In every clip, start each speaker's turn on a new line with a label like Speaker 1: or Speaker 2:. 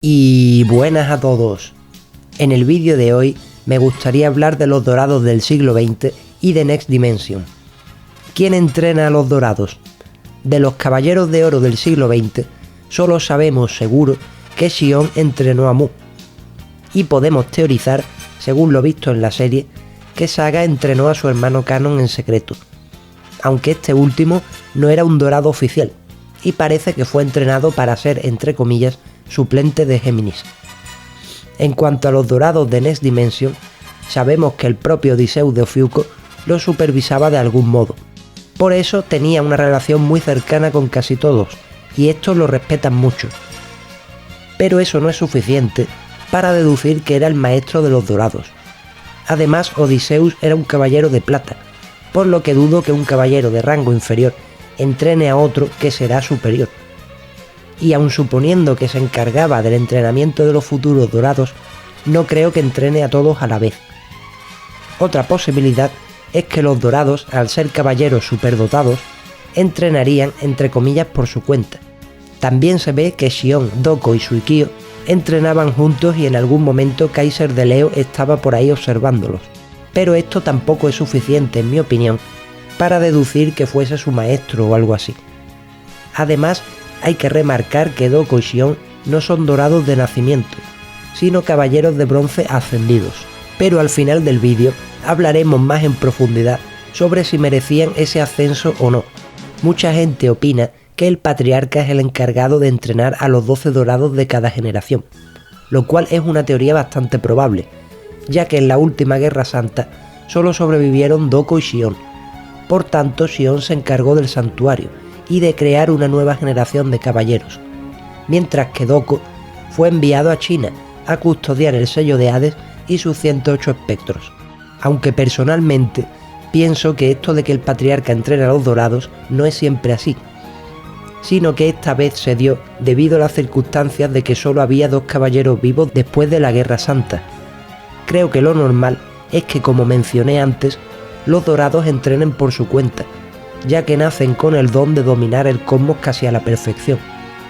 Speaker 1: Y buenas a todos. En el vídeo de hoy me gustaría hablar de los dorados del siglo XX y de Next Dimension. ¿Quién entrena a los dorados? De los caballeros de oro del siglo XX solo sabemos seguro que Xion entrenó a Mu, y podemos teorizar, según lo visto en la serie, que Saga entrenó a su hermano Kanon en secreto, aunque este último no era un dorado oficial, y parece que fue entrenado para ser, entre comillas, suplente de Géminis. En cuanto a los dorados de Next Dimension, sabemos que el propio Odysseus de Ofiuco los supervisaba de algún modo. Por eso tenía una relación muy cercana con casi todos, y estos lo respetan mucho. Pero eso no es suficiente para deducir que era el maestro de los dorados. Además, Odysseus era un caballero de plata, por lo que dudo que un caballero de rango inferior entrene a otro que será superior. Y aun suponiendo que se encargaba del entrenamiento de los futuros dorados, no creo que entrene a todos a la vez. Otra posibilidad es que los dorados, al ser caballeros superdotados, entrenarían entre comillas por su cuenta. También se ve que Xion, Doko y Suikyo entrenaban juntos y en algún momento Kaiser de Leo estaba por ahí observándolos, pero esto tampoco es suficiente, en mi opinión, para deducir que fuese su maestro o algo así. Además, hay que remarcar que Doko y Xion no son dorados de nacimiento, sino caballeros de bronce ascendidos, pero al final del vídeo hablaremos más en profundidad sobre si merecían ese ascenso o no. Mucha gente opina que el patriarca es el encargado de entrenar a los 12 dorados de cada generación, lo cual es una teoría bastante probable, ya que en la última Guerra Santa solo sobrevivieron Doko y Xion. Por tanto, Xion se encargó del santuario y de crear una nueva generación de caballeros, mientras que Doko fue enviado a China a custodiar el sello de Hades y sus 108 espectros, aunque personalmente pienso que esto de que el patriarca entrena a los dorados no es siempre así, sino que esta vez se dio debido a las circunstancias de que solo había 2 caballeros vivos después de la Guerra Santa. Creo que lo normal es que, como mencioné antes, los dorados entrenen por su cuenta, ya que nacen con el don de dominar el cosmos casi a la perfección,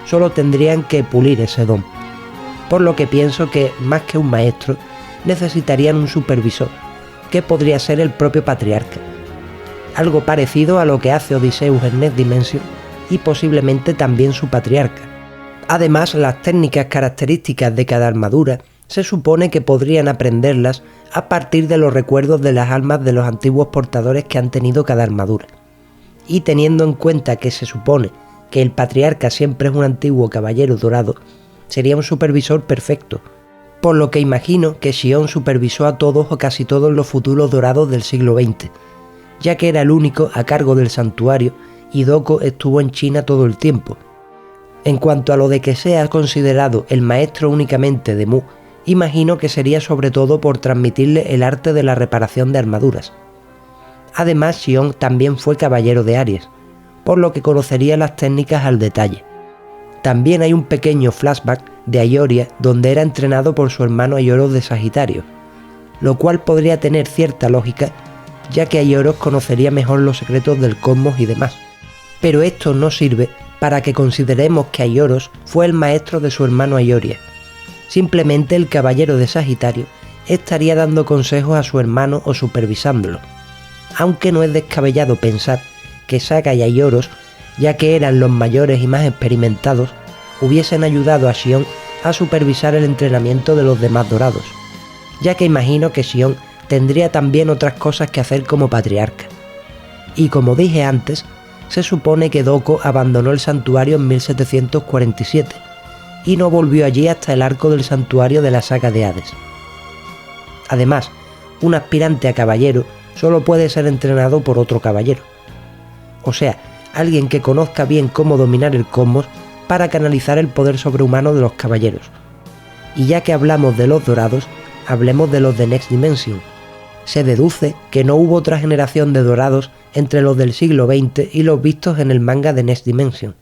Speaker 1: solo tendrían que pulir ese don, por lo que pienso que, más que un maestro, necesitarían un supervisor, que podría ser el propio patriarca, algo parecido a lo que hace Odysseus en Next Dimension y posiblemente también su patriarca. Además, las técnicas características de cada armadura se supone que podrían aprenderlas a partir de los recuerdos de las almas de los antiguos portadores que han tenido cada armadura. Y teniendo en cuenta que se supone que el patriarca siempre es un antiguo caballero dorado, sería un supervisor perfecto, por lo que imagino que Xion supervisó a todos o casi todos los futuros dorados del siglo XX, ya que era el único a cargo del santuario y Doko estuvo en China todo el tiempo. En cuanto a lo de que sea considerado el maestro únicamente de Mu, imagino que sería sobre todo por transmitirle el arte de la reparación de armaduras. Además, Xion también fue caballero de Aries, por lo que conocería las técnicas al detalle. También hay un pequeño flashback de Aioria donde era entrenado por su hermano Aioros de Sagitario, lo cual podría tener cierta lógica, ya que Aioros conocería mejor los secretos del cosmos y demás. Pero esto no sirve para que consideremos que Aioros fue el maestro de su hermano Aioria. Simplemente el caballero de Sagitario estaría dando consejos a su hermano o supervisándolo, aunque no es descabellado pensar que Saga y Aioros, ya que eran los mayores y más experimentados, hubiesen ayudado a Xion a supervisar el entrenamiento de los demás dorados, ya que imagino que Xion tendría también otras cosas que hacer como patriarca. Y como dije antes, se supone que Doko abandonó el santuario en 1747 y no volvió allí hasta el arco del santuario de la saga de Hades. Además, un aspirante a caballero solo puede ser entrenado por otro caballero, o sea, alguien que conozca bien cómo dominar el cosmos para canalizar el poder sobrehumano de los caballeros. Y ya que hablamos de los dorados, hablemos de los de Next Dimension. Se deduce que no hubo otra generación de dorados entre los del siglo XX y los vistos en el manga de Next Dimension,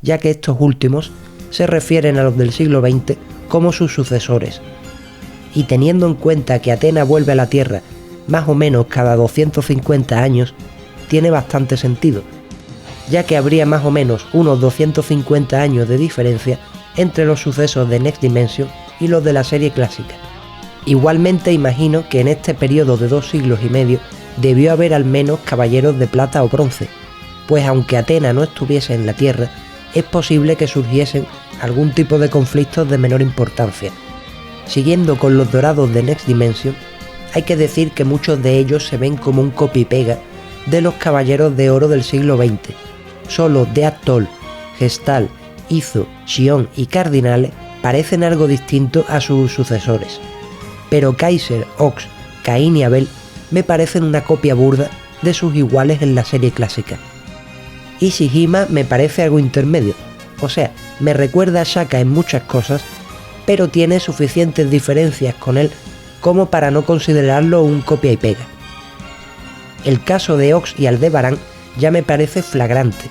Speaker 1: ya que estos últimos se refieren a los del siglo XX como sus sucesores. Y teniendo en cuenta que Atena vuelve a la Tierra más o menos cada 250 años, tiene bastante sentido, ya que habría más o menos unos 250 años de diferencia entre los sucesos de Next Dimension y los de la serie clásica. Igualmente imagino que en este periodo de 2 siglos y medio debió haber al menos caballeros de plata o bronce, pues aunque Atena no estuviese en la Tierra, es posible que surgiesen algún tipo de conflictos de menor importancia. Siguiendo con los dorados de Next Dimension, hay que decir que muchos de ellos se ven como un copia y pega de los caballeros de oro del siglo XX. Solo Death-Toll, Gestal, Izo, Xion y Cardinale parecen algo distinto a sus sucesores. Pero Kaiser, Ox, Caín y Abel me parecen una copia burda de sus iguales en la serie clásica. Ishihima me parece algo intermedio, o sea, me recuerda a Shaka en muchas cosas, pero tiene suficientes diferencias con él como para no considerarlo un copia y pega. El caso de Ox y Aldebarán ya me parece flagrante.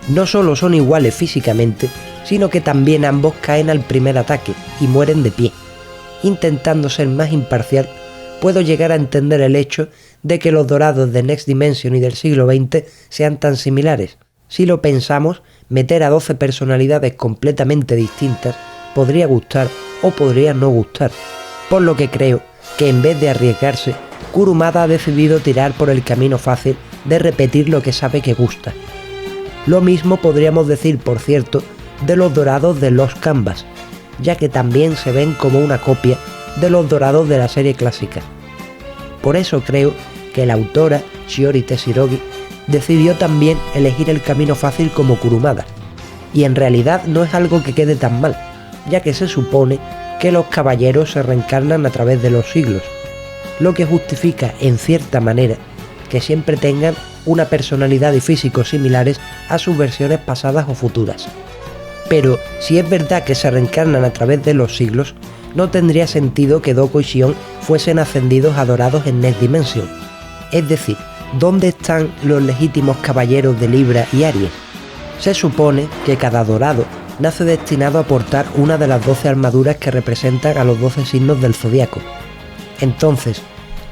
Speaker 1: No solo son iguales físicamente, sino que también ambos caen al primer ataque y mueren de pie. Intentando ser más imparcial, puedo llegar a entender el hecho de que los dorados de Next Dimension y del siglo XX sean tan similares. Si lo pensamos, meter a 12 personalidades completamente distintas podría gustar o podría no gustar, por lo que creo que en vez de arriesgarse, Kurumada ha decidido tirar por el camino fácil de repetir lo que sabe que gusta. Lo mismo podríamos decir, por cierto, de los dorados de Lost Canvas, ya que también se ven como una copia de los dorados de la serie clásica. Por eso creo que la autora, Shiori Teshirogi, decidió también elegir el camino fácil como Kurumada, y en realidad no es algo que quede tan mal, ya que se supone que los caballeros se reencarnan a través de los siglos, lo que justifica en cierta manera que siempre tengan una personalidad y físico similares a sus versiones pasadas o futuras. Pero si es verdad que se reencarnan a través de los siglos, no tendría sentido que Doko y Xion fuesen ascendidos a dorados en Next Dimension. Es decir, ¿dónde están los legítimos caballeros de Libra y Aries? Se supone que cada dorado nace destinado a portar una de las 12 armaduras que representan a los 12 signos del zodiaco. Entonces,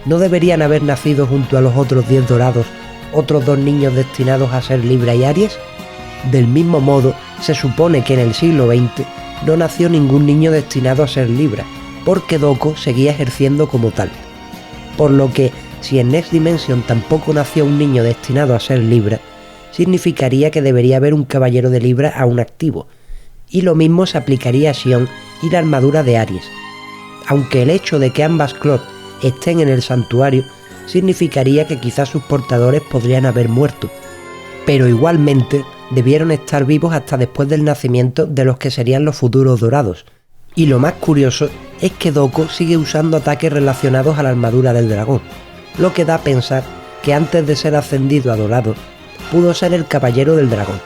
Speaker 1: ¿no deberían haber nacido junto a los otros 10 dorados otros 2 niños destinados a ser Libra y Aries? Del mismo modo, se supone que en el siglo XX no nació ningún niño destinado a ser Libra, porque Doko seguía ejerciendo como tal. Por lo que, si en Next Dimension tampoco nació un niño destinado a ser Libra, significaría que debería haber un caballero de Libra aún activo, y lo mismo se aplicaría a Xion y la armadura de Aries. Aunque el hecho de que ambas Cloth estén en el santuario significaría que quizás sus portadores podrían haber muerto, pero igualmente debieron estar vivos hasta después del nacimiento de los que serían los futuros dorados. Y lo más curioso es que Doko sigue usando ataques relacionados a la armadura del dragón, lo que da a pensar que antes de ser ascendido a dorado, pudo ser el caballero del dragón.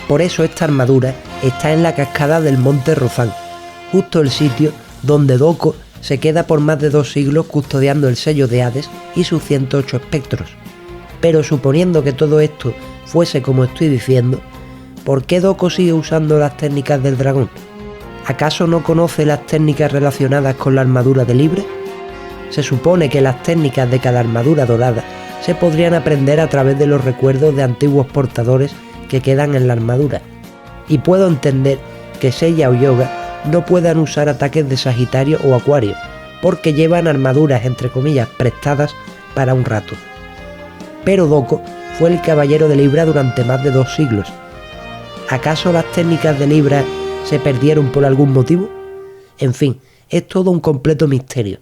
Speaker 1: Por eso esta armadura está en la cascada del monte Rozan, justo el sitio donde Doko se queda por más de 2 siglos custodiando el sello de Hades y sus 108 espectros. Pero suponiendo que todo esto fuese como estoy diciendo, ¿por qué Doko sigue usando las técnicas del dragón? ¿Acaso no conoce las técnicas relacionadas con la armadura de Libra? Se supone que las técnicas de cada armadura dorada se podrían aprender a través de los recuerdos de antiguos portadores que quedan en la armadura, y puedo entender que Seiya o Yoga no puedan usar ataques de Sagitario o Acuario, porque llevan armaduras entre comillas prestadas para un rato. Pero Doko fue el caballero de Libra durante más de 2 siglos. ¿Acaso las técnicas de Libra se perdieron por algún motivo? En fin, es todo un completo misterio.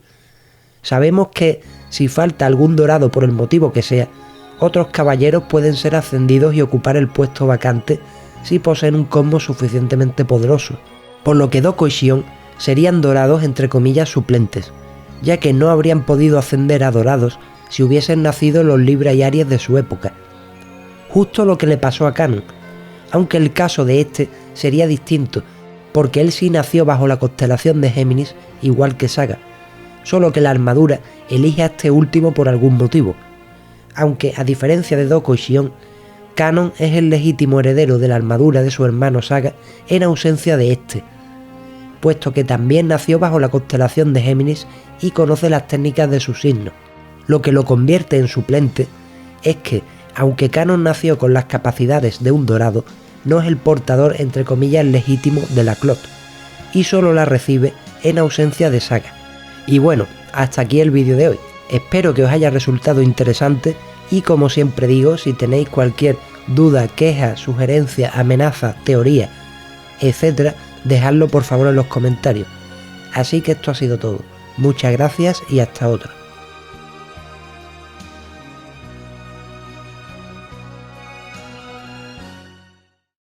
Speaker 1: Sabemos que, si falta algún dorado por el motivo que sea, otros caballeros pueden ser ascendidos y ocupar el puesto vacante si poseen un combo suficientemente poderoso, por lo que Doko y Xion serían dorados entre comillas suplentes, ya que no habrían podido ascender a dorados si hubiesen nacido los Libra y Aries de su época. Justo lo que le pasó a Kanon, aunque el caso de este sería distinto, porque él sí nació bajo la constelación de Géminis igual que Saga, solo que la armadura elige a este último por algún motivo, aunque a diferencia de Doko y Xion, Kanon es el legítimo heredero de la armadura de su hermano Saga en ausencia de este, puesto que también nació bajo la constelación de Géminis y conoce las técnicas de su signo. Lo que lo convierte en suplente es que, aunque Kanon nació con las capacidades de un dorado, no es el portador entre comillas legítimo de la Clot y solo la recibe en ausencia de Saga. Y bueno, hasta aquí el vídeo de hoy. Espero que os haya resultado interesante y como siempre digo, si tenéis cualquier duda, queja, sugerencia, amenaza, teoría, etcétera, dejadlo por favor en los comentarios. Así que esto ha sido todo. Muchas gracias y hasta otra.